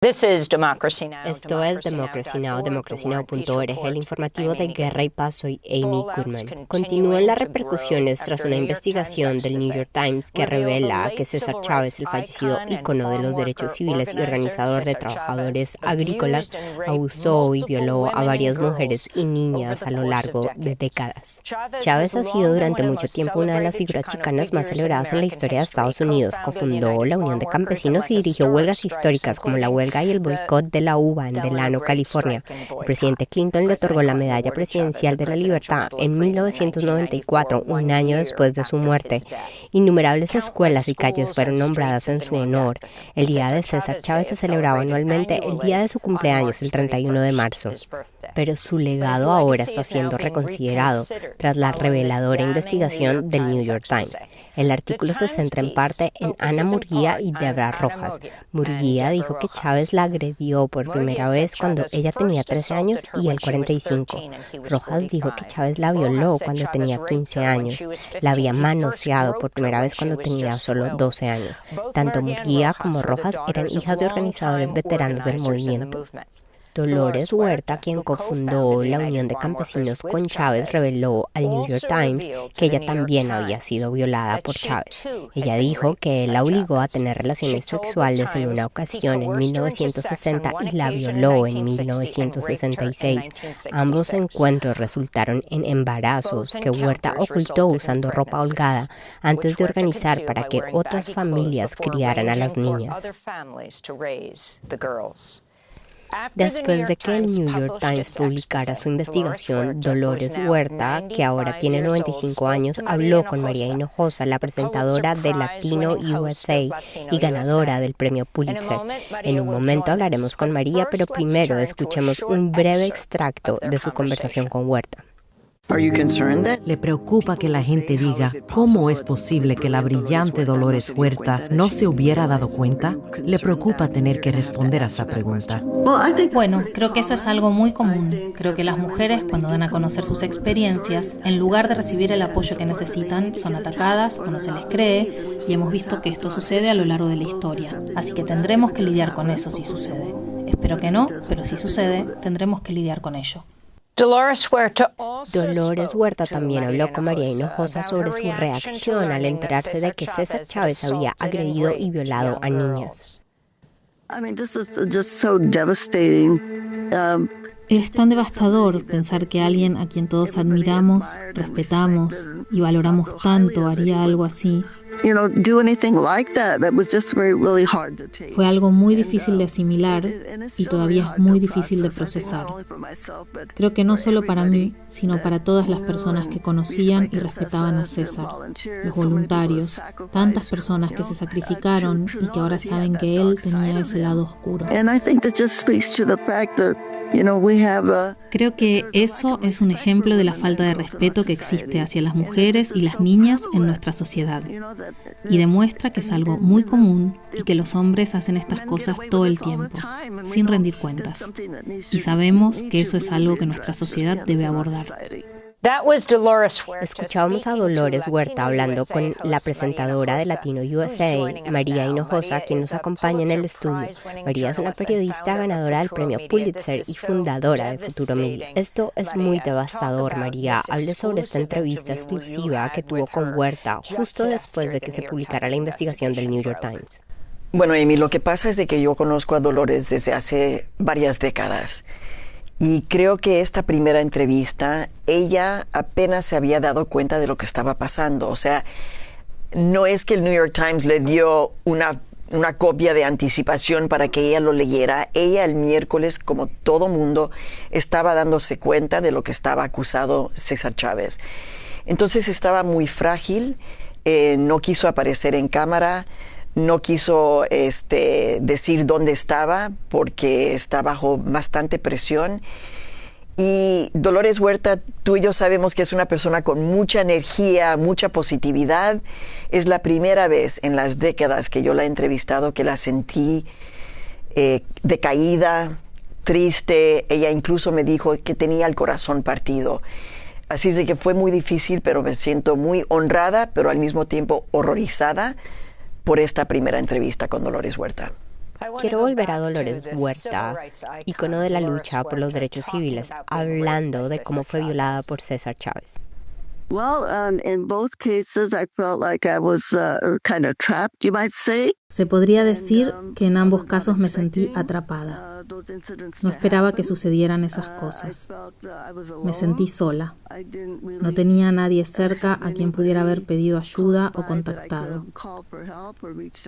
Esto es Democracy Now!, democracynow.org, el informativo de Guerra y Paz. Soy Amy Goodman. Continúan las repercusiones tras una investigación del New York Times que revela que César Chávez, el fallecido ícono de los derechos civiles y organizador de trabajadores agrícolas, abusó y violó a varias mujeres y niñas a lo largo de décadas. Chávez ha sido durante mucho tiempo una de las figuras chicanas más celebradas en la historia de Estados Unidos. Cofundó la Unión de Campesinos y dirigió huelgas históricas como la huelga y el boicot de la uva en Delano, California. El presidente Clinton le otorgó la Medalla Presidencial de la Libertad en 1994, un año después de su muerte. Innumerables escuelas y calles fueron nombradas en su honor. El Día de César Chávez se celebraba anualmente el día de su cumpleaños, el 31 de marzo. Pero su legado ahora está siendo reconsiderado tras la reveladora investigación del New York Times. El artículo se centra en parte en Ana Murguía y Debra Rojas. Murguía dijo que Chávez la agredió por primera vez cuando ella tenía 13 años y él 45. Rojas dijo que Chávez la violó cuando tenía 15 años. La había manoseado por primera vez cuando tenía solo 12 años. Tanto Murguía como Rojas eran hijas de organizadores veteranos del movimiento. Dolores Huerta, quien cofundó la Unión de Campesinos con Chávez, reveló al New York Times que ella también había sido violada por Chávez. Ella dijo que él la obligó a tener relaciones sexuales en una ocasión en 1960 y la violó en 1966. Ambos encuentros resultaron en embarazos que Huerta ocultó usando ropa holgada antes de organizar para que otras familias criaran a las niñas. Después de que el New York Times publicara su investigación, Dolores Huerta, que ahora tiene 95 años, habló con María Hinojosa, la presentadora de Latino USA y ganadora del premio Pulitzer. En un momento hablaremos con María, pero primero escuchemos un breve extracto de su conversación con Huerta. ¿Le preocupa que la gente diga cómo es posible que la brillante Dolores Huerta no se hubiera dado cuenta? ¿Le preocupa tener que responder a esa pregunta? Bueno, creo que eso es algo muy común. Creo que las mujeres, cuando dan a conocer sus experiencias, en lugar de recibir el apoyo que necesitan, son atacadas o no se les cree, y hemos visto que esto sucede a lo largo de la historia. Así que tendremos que lidiar con eso si sucede. Espero que no, pero si sucede, tendremos que lidiar con ello. Dolores Huerta también habló con María Hinojosa sobre su reacción al enterarse de que César Chávez había agredido y violado a niñas. Es tan devastador pensar que alguien a quien todos admiramos, respetamos y valoramos tanto haría algo así. Fue algo muy difícil de asimilar y todavía es muy difícil de procesar. Creo que no solo para mí, sino para todas las personas que conocían y respetaban a César, los voluntarios, tantas personas que se sacrificaron y que ahora saben que él tenía ese lado oscuro. Creo que eso es un ejemplo de la falta de respeto que existe hacia las mujeres y las niñas en nuestra sociedad. Y demuestra que es algo muy común y que los hombres hacen estas cosas todo el tiempo, sin rendir cuentas. Y sabemos que eso es algo que nuestra sociedad debe abordar. Escuchábamos a Dolores Huerta hablando con la presentadora de Latino USA, María Hinojosa, quien nos acompaña en el estudio. María es una periodista ganadora del premio Pulitzer y fundadora de Futuro Mil. Esto es muy devastador, María. Hable sobre esta entrevista exclusiva que tuvo con Huerta justo después de que se publicara la investigación del New York Times. Bueno, Amy, lo que pasa es de que yo conozco a Dolores desde hace varias décadas. Y creo que esta primera entrevista, ella apenas se había dado cuenta de lo que estaba pasando. O sea, no es que el New York Times le dio una copia de anticipación para que ella lo leyera. Ella el miércoles, como todo mundo, estaba dándose cuenta de lo que estaba acusado César Chávez. Entonces estaba muy frágil, no quiso aparecer en cámara, no quiso decir dónde estaba porque está bajo bastante presión. Y Dolores Huerta, tú y yo sabemos que es una persona con mucha energía, mucha positividad. Es la primera vez en las décadas que yo la he entrevistado que la sentí decaída, triste. Ella incluso me dijo que tenía el corazón partido. Así es de que fue muy difícil, pero me siento muy honrada, pero al mismo tiempo horrorizada por esta primera entrevista con Dolores Huerta. Quiero volver a Dolores Huerta, ícono de la lucha por los derechos civiles, hablando de cómo fue violada por César Chávez. Se podría decir que en ambos casos me sentí atrapada. No esperaba que sucedieran esas cosas. Me sentí sola. No tenía a nadie cerca a quien pudiera haber pedido ayuda o contactado.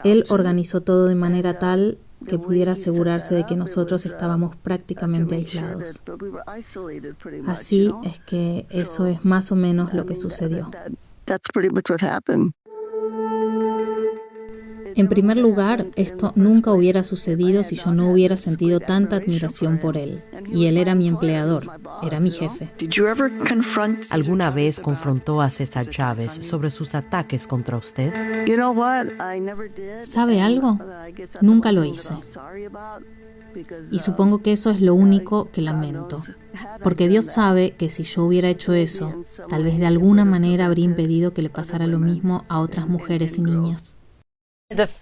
Él organizó todo de manera tal que pudiera asegurarse de que nosotros estábamos prácticamente aislados. Así es que eso es más o menos lo que sucedió. En primer lugar, esto nunca hubiera sucedido si yo no hubiera sentido tanta admiración por él. Y él era mi empleador, era mi jefe. ¿Alguna vez confrontó a César Chávez sobre sus ataques contra usted? ¿Sabe algo? Nunca lo hice. Y supongo que eso es lo único que lamento. Porque Dios sabe que si yo hubiera hecho eso, tal vez de alguna manera habría impedido que le pasara lo mismo a otras mujeres y niñas.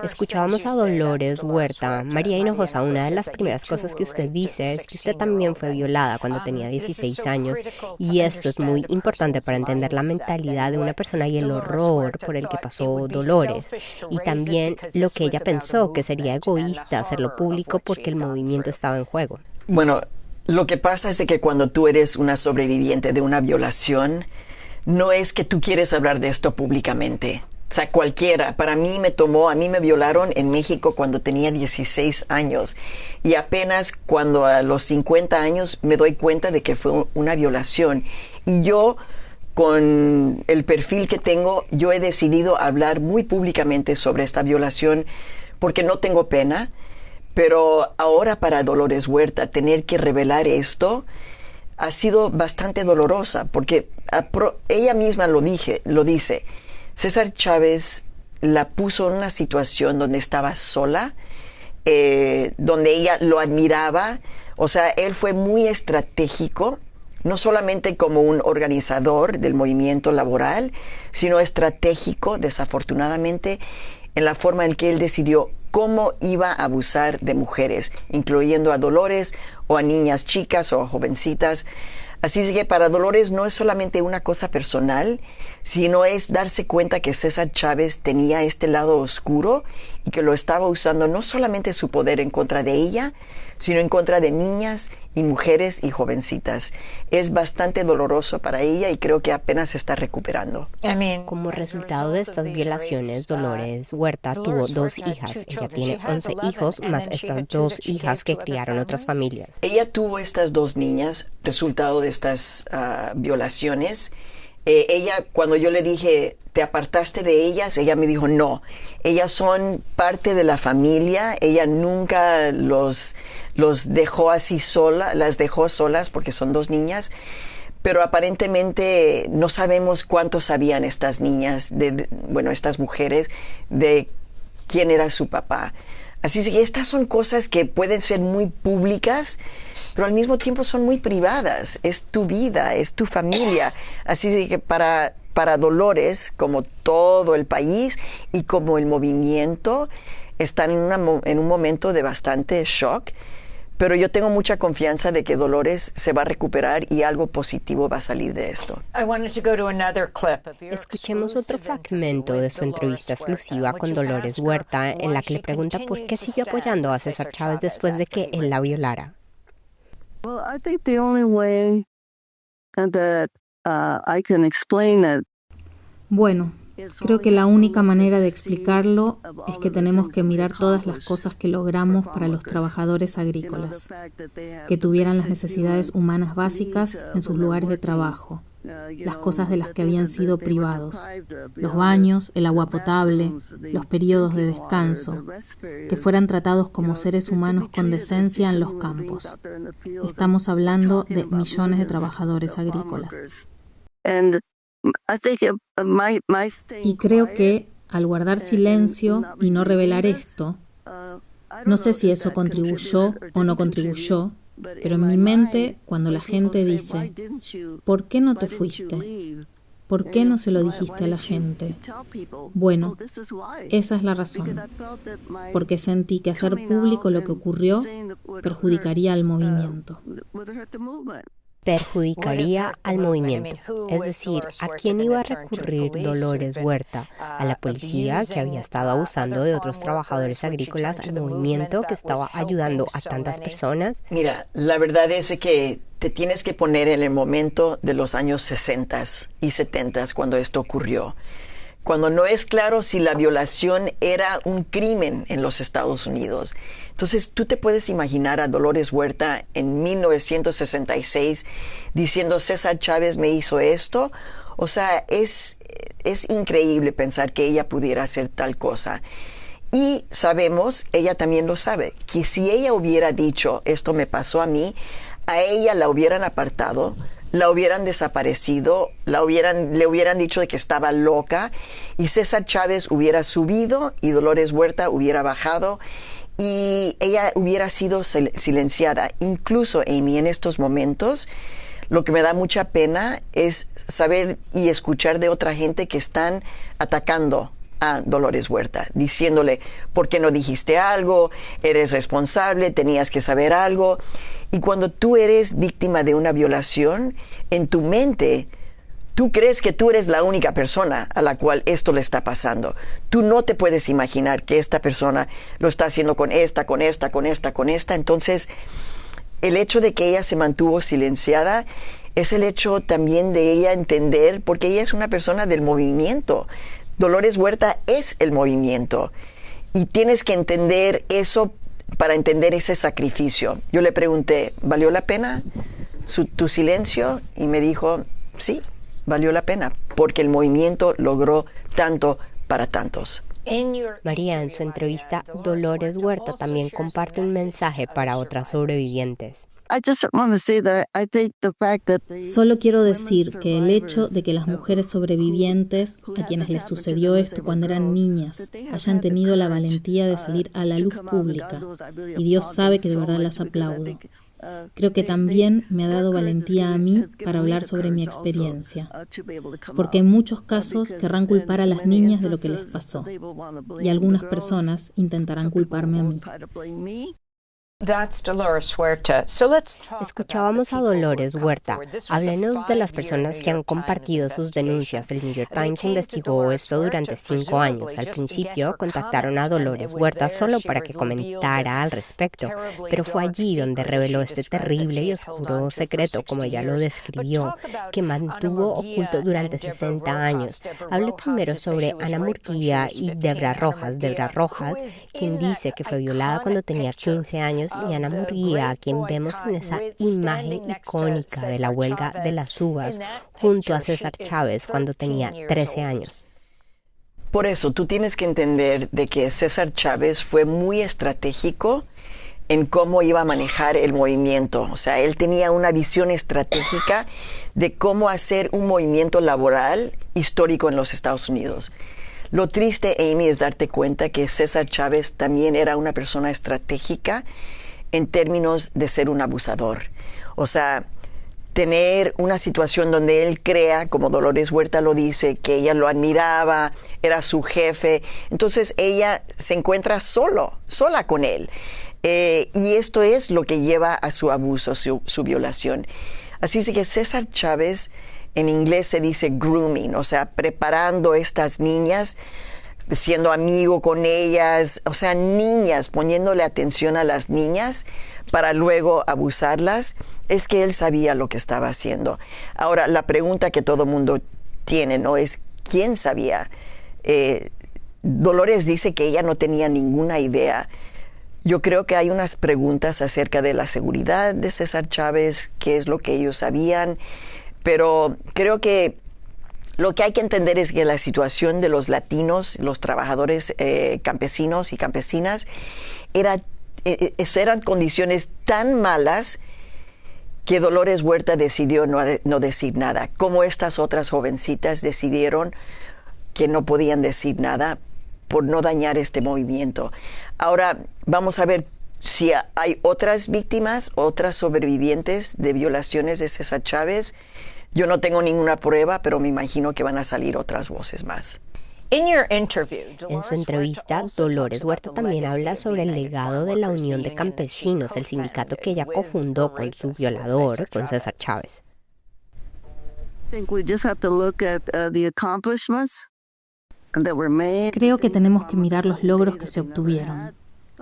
Escuchábamos a Dolores Huerta. María Hinojosa, una de las primeras cosas que usted dice es que usted también fue violada cuando tenía 16 años y esto es muy importante para entender la mentalidad de una persona y el horror por el que pasó Dolores y también lo que ella pensó que sería egoísta hacerlo público porque el movimiento estaba en juego. Bueno, lo que pasa es que cuando tú eres una sobreviviente de una violación, no es que tú quieres hablar de esto públicamente. O sea, cualquiera. Para mí a mí me violaron en México cuando tenía 16 años. Y apenas cuando a los 50 años me doy cuenta de que fue una violación. Y yo, con el perfil que tengo, yo he decidido hablar muy públicamente sobre esta violación porque no tengo pena. Pero ahora para Dolores Huerta, tener que revelar esto ha sido bastante dolorosa porque ella misma lo dice. César Chávez la puso en una situación donde estaba sola, donde ella lo admiraba. O sea, él fue muy estratégico, no solamente como un organizador del movimiento laboral, sino estratégico, desafortunadamente, en la forma en que él decidió cómo iba a abusar de mujeres, incluyendo a Dolores o a niñas chicas o a jovencitas. Así es que para Dolores no es solamente una cosa personal, sino es darse cuenta que César Chávez tenía este lado oscuro y que lo estaba usando no solamente su poder en contra de ella, sino en contra de niñas y mujeres y jovencitas. Es bastante doloroso para ella y creo que apenas se está recuperando. Como resultado de estas violaciones, Dolores Huerta tuvo 2 hijas. Ella tiene 11 hijos, más estas 2 hijas que criaron otras familias. Ella tuvo estas 2 niñas, resultado de estas violaciones. Ella, cuando yo le dije, ¿te apartaste de ellas? Ella me dijo, no. Ellas son parte de la familia. Ella nunca los dejó así las dejó solas porque son 2 niñas. Pero aparentemente no sabemos cuánto sabían estas niñas, estas mujeres, de quién era su papá. Así que estas son cosas que pueden ser muy públicas, pero al mismo tiempo son muy privadas. Es tu vida, es tu familia. Así que para Dolores, como todo el país y como el movimiento, están en un momento de bastante shock. Pero yo tengo mucha confianza de que Dolores se va a recuperar y algo positivo va a salir de esto. Escuchemos otro fragmento de su entrevista exclusiva con Dolores Huerta, en la que le pregunta por qué siguió apoyando a César Chávez después de que él la violara. Bueno, creo que la única manera de explicarlo es que tenemos que mirar todas las cosas que logramos para los trabajadores agrícolas, que tuvieran las necesidades humanas básicas en sus lugares de trabajo, las cosas de las que habían sido privados, los baños, el agua potable, los periodos de descanso, que fueran tratados como seres humanos con decencia en los campos. Estamos hablando de millones de trabajadores agrícolas. Y creo que al guardar silencio y no revelar esto, no sé si eso contribuyó o no contribuyó, pero en mi mente, cuando la gente dice, ¿por qué no te fuiste? ¿Por qué no se lo dijiste a la gente? Bueno, esa es la razón. Porque sentí que hacer público lo que ocurrió perjudicaría al movimiento. Perjudicaría al movimiento. Es decir, ¿a quién iba a recurrir Dolores Huerta? ¿A la policía, que había estado abusando de otros trabajadores agrícolas, al movimiento que estaba ayudando a tantas personas? Mira, la verdad es que te tienes que poner en el momento de los años 60 y 70 cuando esto ocurrió. Cuando no es claro si la violación era un crimen en los Estados Unidos. Entonces, tú te puedes imaginar a Dolores Huerta en 1966 diciendo, César Chávez me hizo esto. O sea, es increíble pensar que ella pudiera hacer tal cosa. Y sabemos, ella también lo sabe, que si ella hubiera dicho, esto me pasó a mí, a ella la hubieran apartado, la hubieran desaparecido, le hubieran dicho de que estaba loca, y César Chávez hubiera subido y Dolores Huerta hubiera bajado y ella hubiera sido silenciada. Incluso, Amy, en estos momentos, lo que me da mucha pena es saber y escuchar de otra gente que están atacando a Dolores Huerta, diciéndole, ¿por qué no dijiste algo? Eres responsable, tenías que saber algo. Y cuando tú eres víctima de una violación, en tu mente, tú crees que tú eres la única persona a la cual esto le está pasando. Tú no te puedes imaginar que esta persona lo está haciendo con esta. Entonces, el hecho de que ella se mantuvo silenciada es el hecho también de ella entender, porque ella es una persona del movimiento. Dolores Huerta es el movimiento y tienes que entender eso para entender ese sacrificio. Yo le pregunté, ¿valió la pena tu silencio? Y me dijo, sí, valió la pena, porque el movimiento logró tanto para tantos. María, en su entrevista, Dolores Huerta también comparte un mensaje para otras sobrevivientes. Solo quiero decir que el hecho de que las mujeres sobrevivientes, a quienes les sucedió esto cuando eran niñas, hayan tenido la valentía de salir a la luz pública, y Dios sabe que de verdad las aplaudo. Creo que también me ha dado valentía a mí para hablar sobre mi experiencia, porque en muchos casos querrán culpar a las niñas de lo que les pasó, y algunas personas intentarán culparme a mí. Escuchábamos a Dolores Huerta. Háblenos de las personas que han compartido sus denuncias. El New York Times investigó esto durante 5 años. Al principio contactaron a Dolores Huerta solo para que comentara al respecto, pero fue allí donde reveló este terrible y oscuro secreto, como ella lo describió, que mantuvo oculto durante 60 años. Hable primero sobre Ana Murguía y Debra Rojas. Debra Rojas, quien dice que fue violada cuando tenía 15 años, y Ana Murguía, a quien vemos en esa imagen icónica de la huelga de las uvas, junto a César Chávez cuando tenía 13 años. Por eso, tú tienes que entender de que César Chávez fue muy estratégico en cómo iba a manejar el movimiento. O sea, él tenía una visión estratégica de cómo hacer un movimiento laboral histórico en los Estados Unidos. Lo triste, Amy, es darte cuenta que César Chávez también era una persona estratégica en términos de ser un abusador. O sea, tener una situación donde él crea, como Dolores Huerta lo dice, que ella lo admiraba, era su jefe. Entonces ella se encuentra sola con él. Y esto es lo que lleva a su abuso, su violación. Así es que César Chávez, en inglés se dice grooming, o sea, preparando a estas niñas, siendo amigo con ellas, o sea, niñas, poniéndole atención a las niñas para luego abusarlas, es que él sabía lo que estaba haciendo. Ahora, la pregunta que todo mundo tiene, ¿no?, es ¿quién sabía? Dolores dice que ella no tenía ninguna idea. Yo creo que hay unas preguntas acerca de la seguridad de César Chávez, qué es lo que ellos sabían, pero creo que lo que hay que entender es que la situación de los latinos, los trabajadores campesinos y campesinas, eran condiciones tan malas que Dolores Huerta decidió no decir nada, como estas otras jovencitas decidieron que no podían decir nada por no dañar este movimiento. Ahora, vamos a ver si hay otras víctimas, otras sobrevivientes de violaciones de César Chávez. Yo no tengo ninguna prueba, pero me imagino que van a salir otras voces más. En su entrevista, Dolores Huerta también habla sobre el legado de la Unión de Campesinos, el sindicato que ella cofundó con su violador, con César Chávez. Creo que tenemos que mirar los logros que se obtuvieron,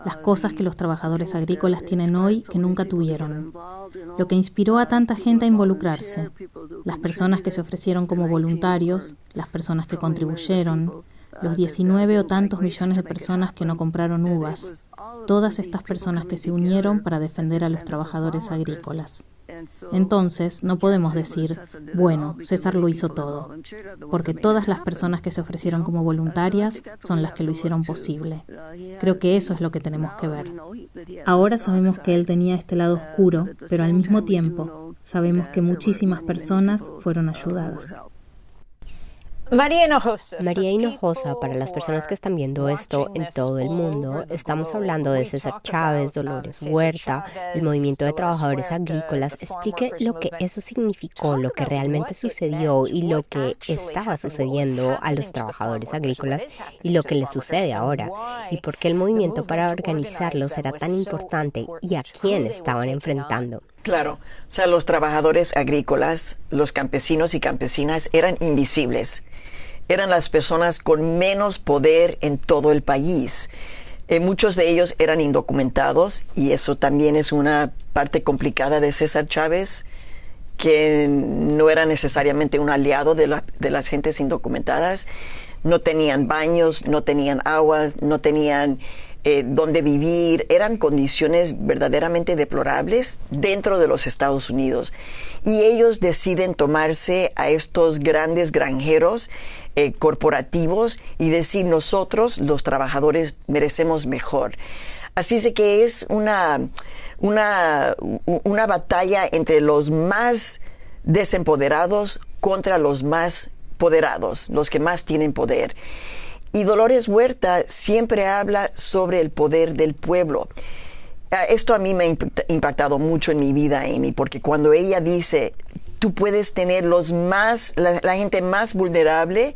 las cosas que los trabajadores agrícolas tienen hoy que nunca tuvieron, lo que inspiró a tanta gente a involucrarse, las personas que se ofrecieron como voluntarios, las personas que contribuyeron, los 19 o tantos millones de personas que no compraron uvas, todas estas personas que se unieron para defender a los trabajadores agrícolas. Entonces, no podemos decir, bueno, César lo hizo todo, porque todas las personas que se ofrecieron como voluntarias son las que lo hicieron posible. Creo que eso es lo que tenemos que ver. Ahora sabemos que él tenía este lado oscuro, pero al mismo tiempo sabemos que muchísimas personas fueron ayudadas. María Hinojosa, para las personas que están viendo esto en todo el mundo, estamos hablando de César Chávez, Dolores Huerta, el movimiento de trabajadores agrícolas. Explique lo que eso significó, lo que realmente sucedió y lo que estaba sucediendo a los trabajadores agrícolas y lo que les sucede ahora, y por qué el movimiento para organizarlos era tan importante y a quién estaban enfrentando. Claro, o sea, los trabajadores agrícolas, los campesinos y campesinas eran invisibles. Eran las personas con menos poder en todo el país. Muchos de ellos eran indocumentados y eso también es una parte complicada de César Chávez, que no era necesariamente un aliado de las gentes indocumentadas. No tenían baños, no tenían aguas, no tenían dónde vivir. Eran condiciones verdaderamente deplorables dentro de los Estados Unidos. Y ellos deciden tomarse a estos grandes granjeros corporativos y decir, nosotros, los trabajadores, merecemos mejor. Así es que es una batalla entre los más desempoderados contra los más poderados, los que más tienen poder. Y Dolores Huerta siempre habla sobre el poder del pueblo. Esto a mí me ha impactado mucho en mi vida, Amy, porque cuando ella dice, tú puedes tener la gente más vulnerable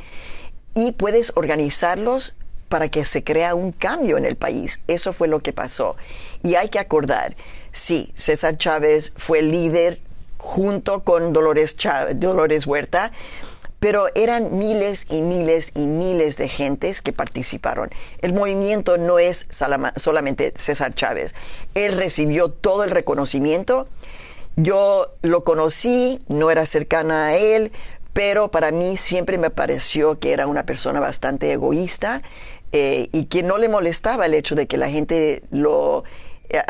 y puedes organizarlos para que se crea un cambio en el país. Eso fue lo que pasó. Y hay que acordar, sí, César Chávez fue líder junto con Dolores Huerta, pero eran miles y miles y miles de gentes que participaron. El movimiento no es solamente César Chávez. Él recibió todo el reconocimiento. Yo lo conocí, no era cercana a él, pero para mí siempre me pareció que era una persona bastante egoísta y que no le molestaba el hecho de que la gente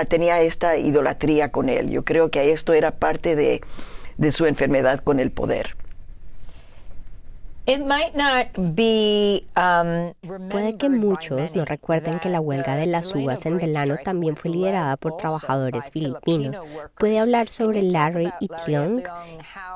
tenía esta idolatría con él. Yo creo que esto era parte de su enfermedad con el poder. Puede que muchos no recuerden que la huelga de las uvas en Delano también fue liderada por trabajadores filipinos. ¿Puede hablar sobre Larry Itliong?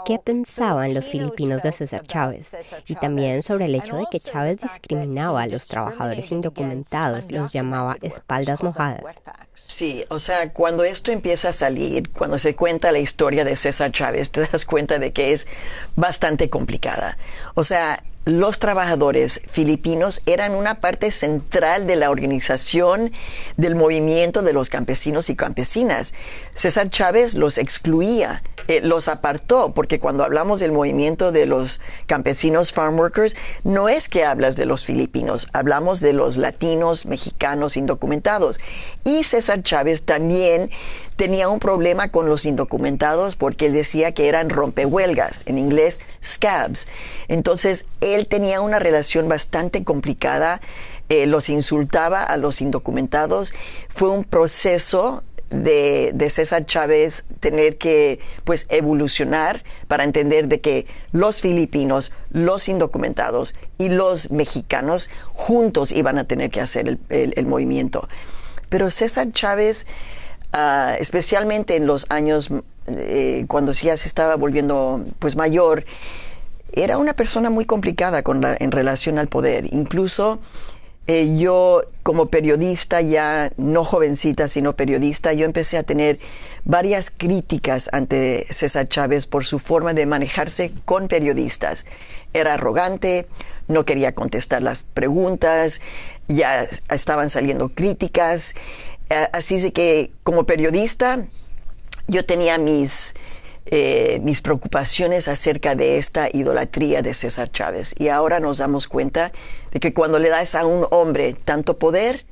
¿Qué pensaban los filipinos de César Chávez? Y también sobre el hecho de que Chávez discriminaba a los trabajadores indocumentados, los llamaba espaldas mojadas. Sí, o sea, cuando esto empieza a salir, cuando se cuenta la historia de César Chávez, te das cuenta de que es bastante complicada. O sea, los trabajadores filipinos eran una parte central de la organización del movimiento de los campesinos y campesinas. César Chávez los excluía, los apartó, porque cuando hablamos del movimiento de los campesinos farm workers, no es que hablas de los filipinos, hablamos de los latinos, mexicanos, indocumentados. Y César Chávez también tenía un problema con los indocumentados porque él decía que eran rompehuelgas, en inglés scabs. Entonces, él tenía una relación bastante complicada, los insultaba a los indocumentados. Fue un proceso de César Chávez tener que evolucionar para entender de que los filipinos, los indocumentados y los mexicanos juntos iban a tener que hacer el movimiento. Pero César Chávez, especialmente en los años cuando ya se estaba volviendo mayor, era una persona muy complicada en relación al poder. Incluso Yo como periodista, ya no jovencita, sino periodista, yo empecé a tener varias críticas ante César Chávez por su forma de manejarse con periodistas. Era arrogante, no quería contestar las preguntas, ya estaban saliendo críticas. Así es que como periodista yo tenía mis preocupaciones acerca de esta idolatría de César Chávez. Y ahora nos damos cuenta de que cuando le das a un hombre tanto poder,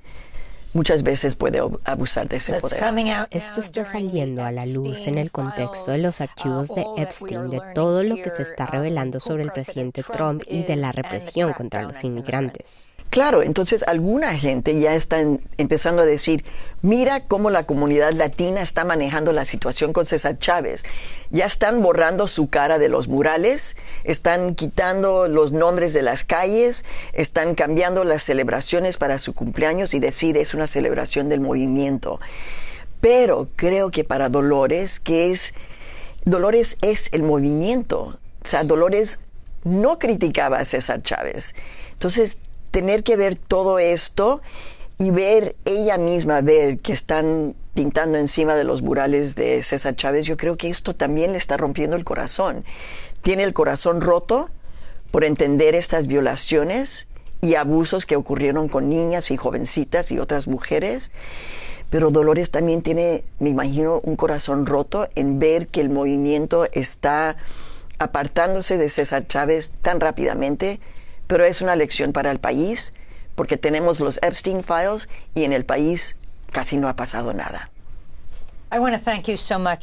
muchas veces puede abusar de ese poder. Esto está saliendo a la luz en el contexto de los archivos de Epstein, de todo lo que se está revelando sobre el presidente Trump y de la represión contra los inmigrantes. Claro, entonces alguna gente ya está empezando a decir, mira cómo la comunidad latina está manejando la situación con César Chávez. Ya están borrando su cara de los murales, están quitando los nombres de las calles, están cambiando las celebraciones para su cumpleaños y decir es una celebración del movimiento. Pero creo que para Dolores es el movimiento. O sea, Dolores no criticaba a César Chávez. Entonces, tener que ver todo esto y ver ella misma, ver que están pintando encima de los murales de César Chávez, yo creo que esto también le está rompiendo el corazón. Tiene el corazón roto por entender estas violaciones y abusos que ocurrieron con niñas y jovencitas y otras mujeres. Pero Dolores también tiene, me imagino, un corazón roto en ver que el movimiento está apartándose de César Chávez tan rápidamente. Pero es una lección para el país, porque tenemos los Epstein Files y en el país casi no ha pasado nada.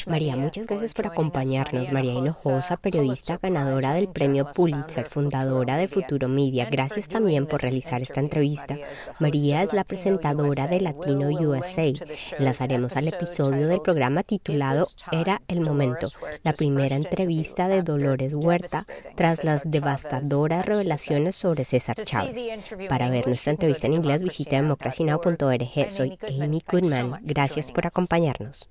María, muchas gracias por acompañarnos. María Hinojosa, periodista ganadora del premio Pulitzer, fundadora de Futuro Media. Gracias también por realizar esta entrevista. María es la presentadora de Latino USA. Enlazaremos al episodio del programa titulado Era el Momento, la primera entrevista de Dolores Huerta tras las devastadoras revelaciones sobre César Chávez. Para ver nuestra entrevista en inglés, visita democracynow.org. Soy Amy Goodman. Gracias por acompañarnos.